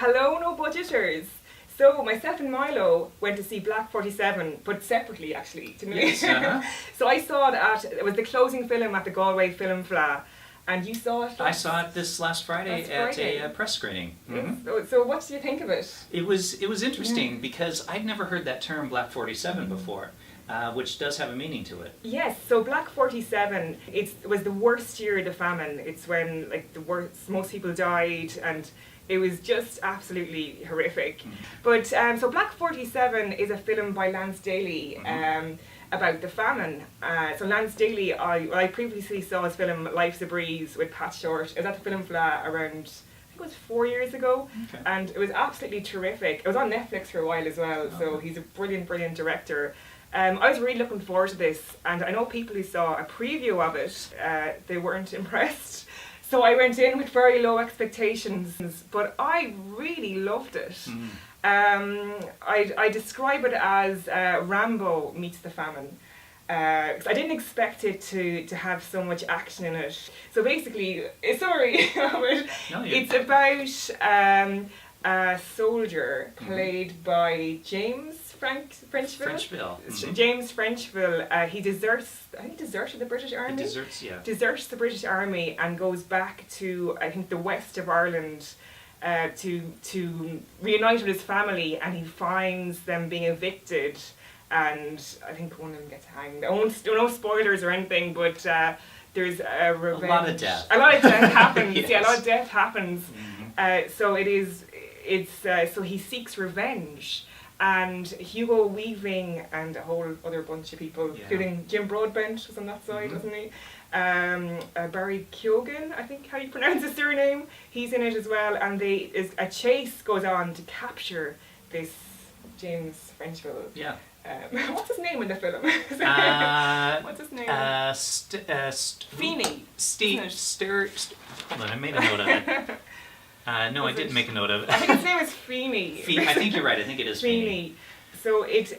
Hello, no budgeters. So myself and Milo went to see Black 47, but separately actually. Yes, uh-huh. So I saw it was the closing film at the Galway Film Fleadh, and you saw it? I saw it this last Friday at a press screening. Mm-hmm. So what do you think of it? It was interesting because I'd never heard that term Black 47 before. Which does have a meaning to it. Yes, so Black 47, it was the worst year of the famine. It's when most people died, and it was just absolutely horrific. But so Black 47 is a film by Lance Daly about the famine. So Lance Daly, I previously saw his film Life's a Breeze with Pat Short. It was at the Film Fleadh around, I think it was 4 years ago, and it was absolutely terrific. It was on Netflix for a while as well, so he's a brilliant, brilliant director. I was really looking forward to this, and I know people who saw a preview of it, they weren't impressed. So I went in with very low expectations, but I really loved it. I describe it as Rambo meets the famine. 'Cause I didn't expect it to have so much action in it. So basically, sorry, it's about a soldier played by James Frecheville. James Frecheville. He deserted the British Army. Deserts the British Army and goes back to, I think, the west of Ireland to reunite with his family, and he finds them being evicted, and I think one of them gets hanged. No spoilers or anything, but there's a revenge. A lot of death. A lot of death happens. Yes. Yeah, a lot of death happens. So he seeks revenge. And Hugo Weaving and a whole other bunch of people, including Jim Broadbent was on that side, wasn't he? Barry Keoghan, I think how you pronounce his surname, he's in it as well. And a chase goes on to capture this James Frecheville. Yeah. What's his name in the film? What's his name? Feeney. Hold on, I made a note of it. No, I didn't make a note of it. I think his name is Feeney. I think you're right. I think it is Feeney. So it's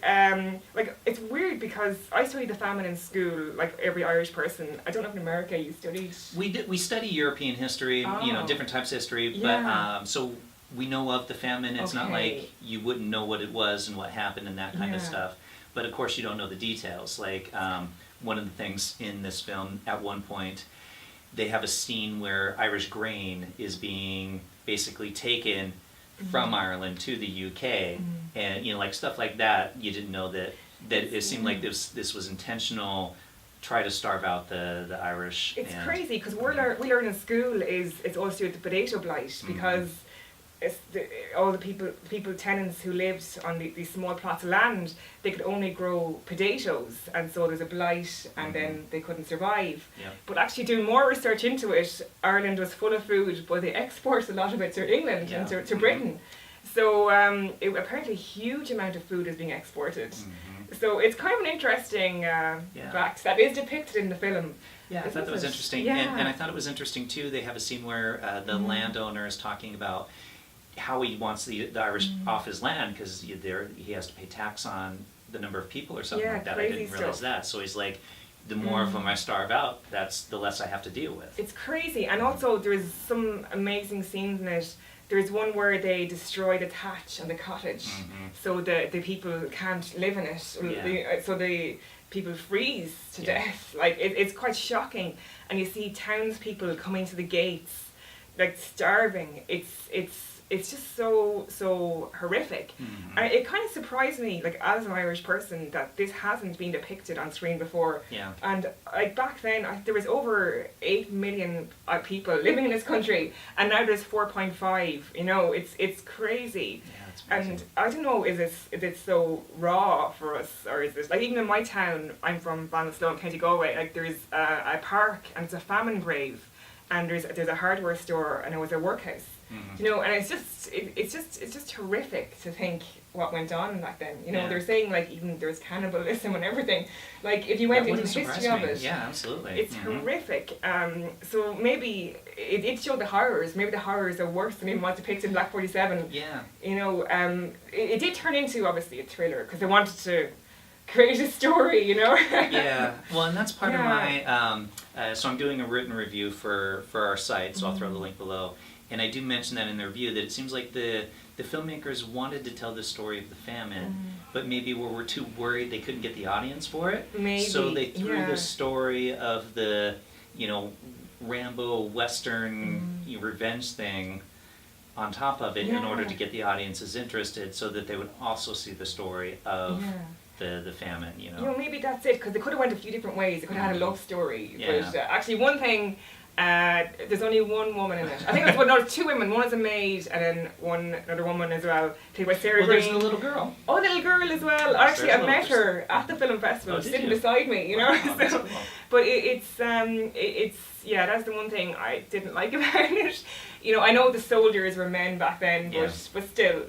weird because I studied the famine in school, like every Irish person. I don't know if in America you studied. We study European history, different types of history, but so we know of the famine. It's not like you wouldn't know what it was and what happened and that kind of stuff. But of course you don't know the details. Like one of the things in this film, at one point, they have a scene where Irish grain is being basically taken from Ireland to the UK, and like stuff like that. You didn't know that it seemed like this was intentional, try to starve out the Irish. It's crazy because we learn in school it's all to do with the potato blight, because it's all the people tenants who lived on these small plots of land, they could only grow potatoes, and so there's a blight, and then they couldn't survive. But actually doing more research into it, Ireland was full of food, but they export a lot of it to England and to Britain. So apparently a huge amount of food is being exported. So it's kind of an interesting fact that is depicted in the film. Yeah, I thought that was interesting. And I thought it was interesting too, they have a scene where the landowner is talking about how he wants the Irish off his land because he has to pay tax on the number of people or something like that. I didn't realize that. So he's like, the more of them I starve out, the less I have to deal with. It's crazy. And also there's some amazing scenes in it. There's one where they destroy the thatch on the cottage, so the people can't live in it. So the people freeze to death. Like it's quite shocking. And you see townspeople coming to the gates, like starving. It's just so horrific. And it kind of surprised me, like as an Irish person, that this hasn't been depicted on screen before. And like back then, there was over 8 million people living in this country, and now there's 4.5. You know, it's crazy. And I don't know, is it so raw for us, or is this like, even in my town, I'm from Ballinasloe, County Galway. Like there's a park, and it's a famine grave, and there's a hardware store, and it was a workhouse. You know, and it's just horrific to think what went on back then. You know, they're saying like even there's cannibalism and everything. Like if you went into the history of it, absolutely, it's horrific. So maybe it showed the horrors. Maybe the horrors are worse than even what's depicted in Black 47. You know, it did turn into obviously a thriller because they wanted to create a story, you know. Well, and that's part of my so I'm doing a written review for our site, so I'll throw the link below. and I do mention that in the review, that it seems like the filmmakers wanted to tell the story of the famine, but maybe were too worried they couldn't get the audience for it. Maybe. So they threw the story of the, Rambo Western revenge thing on top of it in order to get the audiences interested, so that they would also see the story of the famine. Maybe that's it, because they could have went a few different ways. They could have had a love story. Yeah. But actually, one thing, there's only one woman in it. I think there's two women. One is a maid, and then another woman as well, played by Sarah Green. There's a little girl. Oh, little girl as well. Actually, I met her at the film festival. She's sitting beside me, That's cool. But it's that's the one thing I didn't like about it. I know the soldiers were men back then, but still,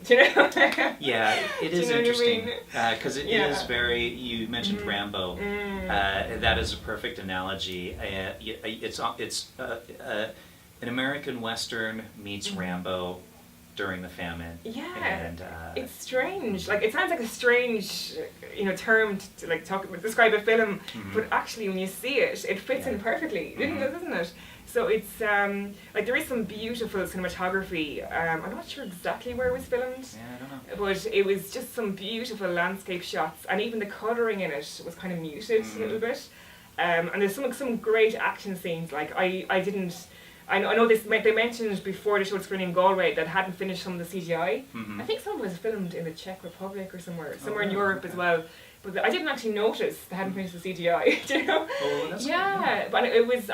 Yeah, it is interesting, because it is very. You mentioned Rambo. That is a perfect analogy. It's an American Western meets Rambo during the famine. Yeah, and it's strange. Like, it sounds like a strange, term to describe a film, but actually when you see it, it fits in perfectly, doesn't it? So it's there is some beautiful cinematography. I'm not sure exactly where it was filmed. Yeah, I don't know. But it was just some beautiful landscape shots, and even the colouring in it was kind of muted a little bit. And there's some great action scenes. Like I know they mentioned before the show screening in Galway that hadn't finished some of the CGI. I think some of it was filmed in the Czech Republic or somewhere in Europe as well. But I didn't actually notice they hadn't finished the CGI. Oh, that's cool. But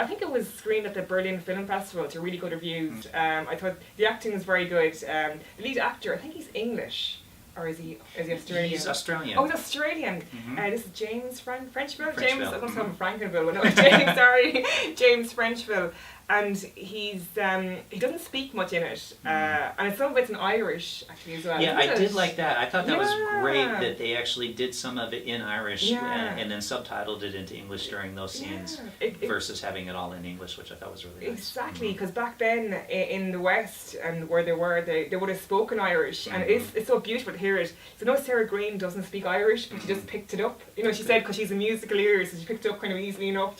I think it was screened at the Berlin Film Festival to really good reviews. I thought the acting was very good. The lead actor, I think he's English. Or is he Australian? He's Australian. Oh, he's Australian. This is James Frecheville. James, I was mm-hmm. from Frankenville. No, James, sorry, James Frecheville. And he doesn't speak much in it, and some of it's in Irish actually as well. Yeah, I did like that. I thought that was great that they actually did some of it in Irish and then subtitled it into English during those scenes versus having it all in English, which I thought was really nice. Exactly, because back then in the West and where they were, they would have spoken Irish, and it's so beautiful to hear it. So no, Sarah Green doesn't speak Irish, but she just picked it up. She said because she's a musical ear, so she picked it up kind of easily enough,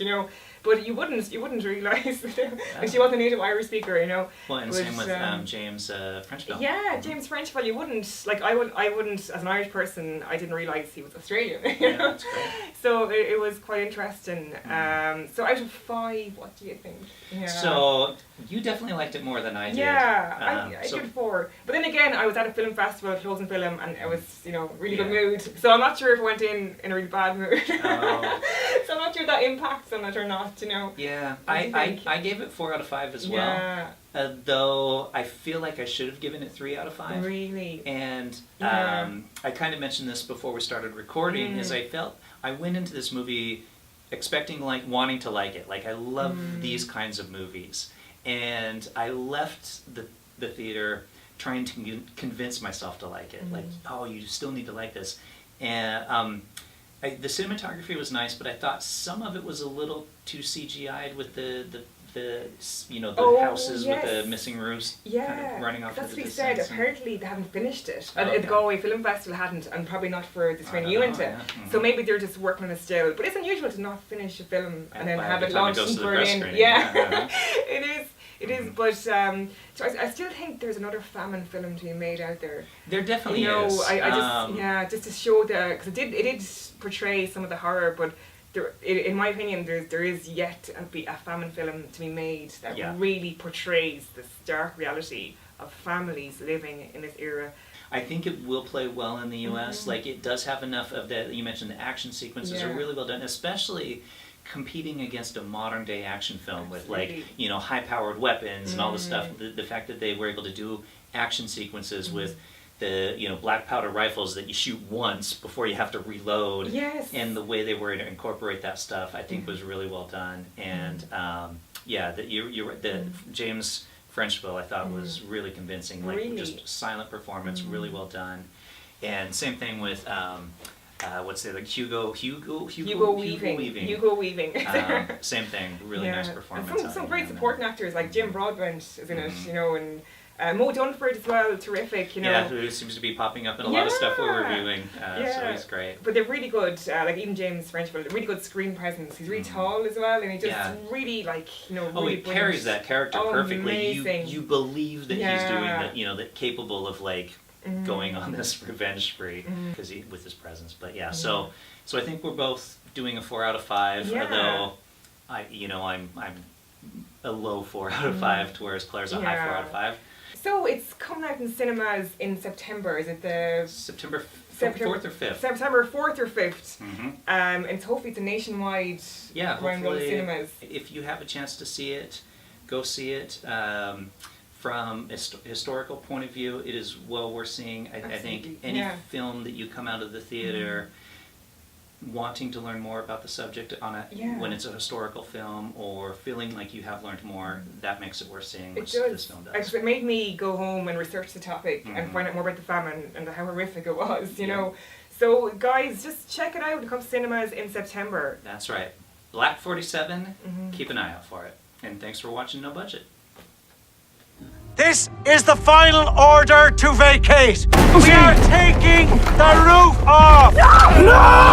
But you wouldn't realise she wasn't a native Irish speaker, Well, and same with James Frecheville. Yeah, James Frecheville. You wouldn't I wouldn't as an Irish person. I didn't realise he was Australian. Yeah, that's great. So it was quite interesting. So out of 5, what do you think? Yeah. So you definitely liked it more than I did. Yeah, I did 4. But then again, I was at a film festival, closing film, and I was really good mood. So I'm not sure if I went in a really bad mood. Oh. So I'm not sure if that impacts on it or not. Yeah, I gave it 4 out of 5 as well. Yeah. Though I feel like I should have given it 3 out of 5. Really? And I kind of mentioned this before we started recording, is I went into this movie expecting wanting to like it. Like, I love these kinds of movies. And I left the theater trying to convince myself to like it. Like, oh, you still need to like this. And the cinematography was nice, but I thought some of it was a little too CGI'd with the houses with the missing roofs kind of running off that's into the what he said. distance. Apparently they haven't finished it. The Galway Film Festival hadn't, and probably not for the Sweeney Ewan. So maybe they're just working on it still. But it's unusual to not finish a film and then have it launched in Berlin. Yeah, it is. It is, but so I still think there's another famine film to be made out there. There definitely is. Just to show because it did portray some of the horror, but in my opinion, there is yet to be a famine film to be made that really portrays this dark reality of families living in this era. I think it will play well in the U.S. Like, it does have enough of that. You mentioned the action sequences are really well done, especially competing against a modern day action film with high powered weapons and all this stuff. The fact that they were able to do action sequences with the black powder rifles that you shoot once before you have to reload, and the way they were to incorporate that stuff, I think was really well done. And you're right. The James Frecheville, I thought, was really convincing. Just silent performance, really well done. And same thing with Hugo Weaving. Same thing, really nice performance. Some great supporting actors like Jim Broadbent is in it, and Mo Dunford as well, terrific, you know. Yeah, who seems to be popping up in a lot of stuff we're reviewing, so he's great. But they're really good, like even James Frecheville, really good screen presence. He's really tall as well, and he just really, like, you know, really he carries that character perfectly. Amazing. You believe that he's doing that, you know, that capable of, like, going on this revenge spree because with his presence. But so I think we're both doing a 4 out of 5, although I'm a low 4 out of 5, whereas Claire's a high 4 out of 5. So it's coming out in cinemas in September. Is it the September 4th or 5th? September 4th or 5th. And hopefully it's a nationwide round of cinemas. If you have a chance to see it, go see it. From a historical point of view, it is well worth seeing. I think any film that you come out of the theater wanting to learn more about the subject when it's a historical film, or feeling like you have learned more, that makes it worth seeing, which this film does. It made me go home and research the topic and find out more about the famine and how horrific it was, you know. So guys, just check it out. It comes to cinemas in September. That's right. Black 47, keep an eye out for it. And thanks for watching No Budget. This is the final order to vacate. We are taking the roof off. No!